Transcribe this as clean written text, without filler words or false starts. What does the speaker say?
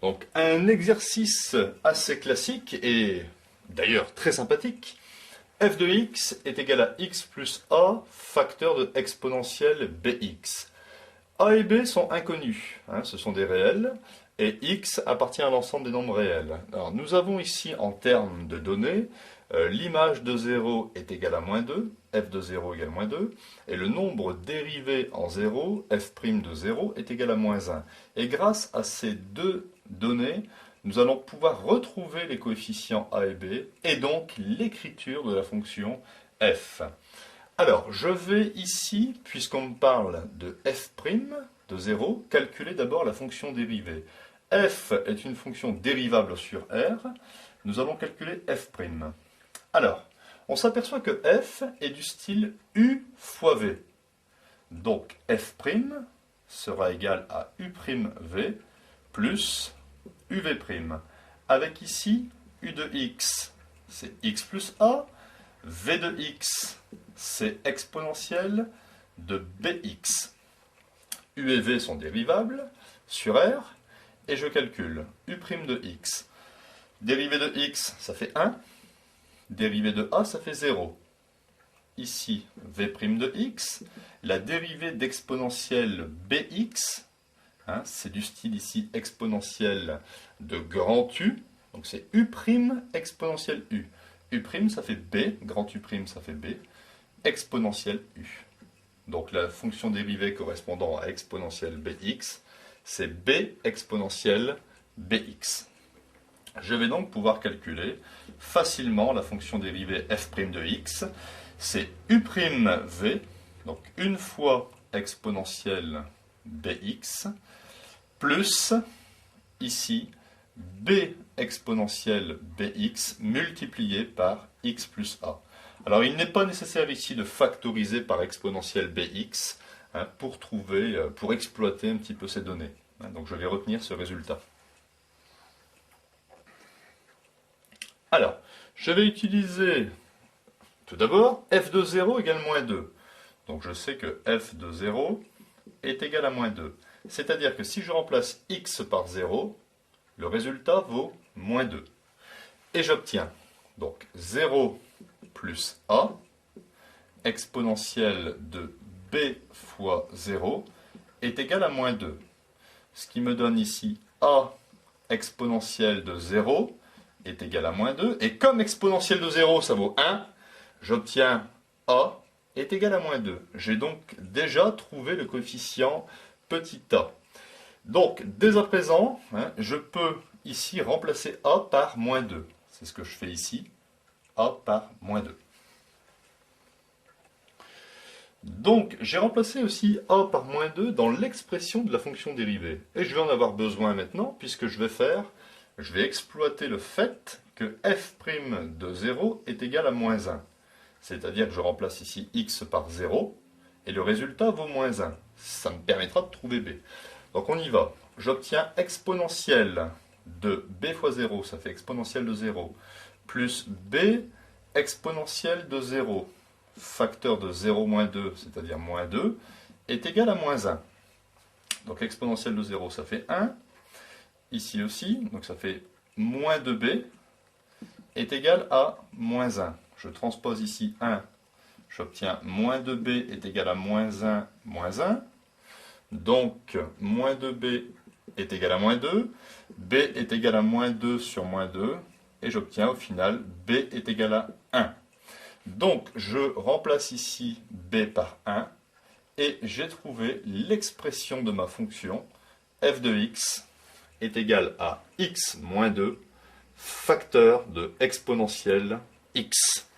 Donc un exercice assez classique et d'ailleurs très sympathique. F de x est égal à x plus a facteur de exponentielle bx. A et b sont inconnus, ce sont des réels, et x appartient à l'ensemble des nombres réels. Alors nous avons ici en termes de données, l'image de 0 est égale à moins 2, f de 0 égale moins 2, et le nombre dérivé en 0, f' de 0, est égal à moins 1. Et grâce à ces deux données, nous allons pouvoir retrouver les coefficients a et b, et donc l'écriture de la fonction f. Alors, je vais ici, puisqu'on me parle de f' de 0, calculer d'abord la fonction dérivée. F est une fonction dérivable sur R, nous allons calculer f'. Alors, on s'aperçoit que f est du style u fois v. Donc, f' sera égal à u'v plus uv'. Avec ici, u de x, c'est x plus a, v de x, c'est exponentielle de bx. U et v sont dérivables sur R, et je calcule u' de x. Dérivée de x, ça fait 1. Dérivée de a, ça fait 0. Ici, v' de x. La dérivée d'exponentielle bx, c'est du style ici exponentielle de grand U. Donc c'est u' exponentielle u. U', ça fait b. Grand U', ça fait b. Exponentielle u. Donc la fonction dérivée correspondant à exponentielle bx, c'est b exponentielle bx. Je vais donc pouvoir calculer facilement la fonction dérivée f' de x. C'est u'v, donc une fois exponentielle bx, plus, ici, b exponentielle bx multiplié par x plus a. Alors il n'est pas nécessaire ici de factoriser par exponentielle bx pour exploiter un petit peu ces données. Donc je vais retenir ce résultat. Alors, je vais utiliser tout d'abord f de 0 égale moins 2. Donc je sais que f de 0 est égal à moins 2. C'est-à-dire que si je remplace x par 0, le résultat vaut moins 2. Et j'obtiens donc 0 plus a, exponentielle de b fois 0, est égal à moins 2. Ce qui me donne ici a exponentielle de 0 est égal à moins 2. Et comme exponentielle de 0, ça vaut 1, j'obtiens a est égal à moins 2. J'ai donc déjà trouvé le coefficient petit a. Donc, dès à présent, je peux ici remplacer a par moins 2. C'est ce que je fais ici, a par moins 2. Donc, j'ai remplacé aussi a par moins 2 dans l'expression de la fonction dérivée. Et je vais en avoir besoin maintenant, puisque je vais exploiter le fait que f' de 0 est égal à moins 1. C'est-à-dire que je remplace ici x par 0, et le résultat vaut moins 1. Ça me permettra de trouver b. Donc on y va. J'obtiens exponentielle de b fois 0, ça fait exponentielle de 0, plus b exponentielle de 0, facteur de 0 moins 2, c'est-à-dire moins 2, est égal à moins 1. Donc exponentielle de 0, ça fait 1. Ici aussi, donc ça fait moins 2b est égal à moins 1. Je transpose ici 1, j'obtiens moins 2b est égal à moins 1, moins 1. Donc, moins 2b est égal à moins 2, b est égal à moins 2 sur moins 2, et j'obtiens au final b est égal à 1. Donc, je remplace ici b par 1, et j'ai trouvé l'expression de ma fonction f de x est égal à x moins 2, facteur de exponentielle x.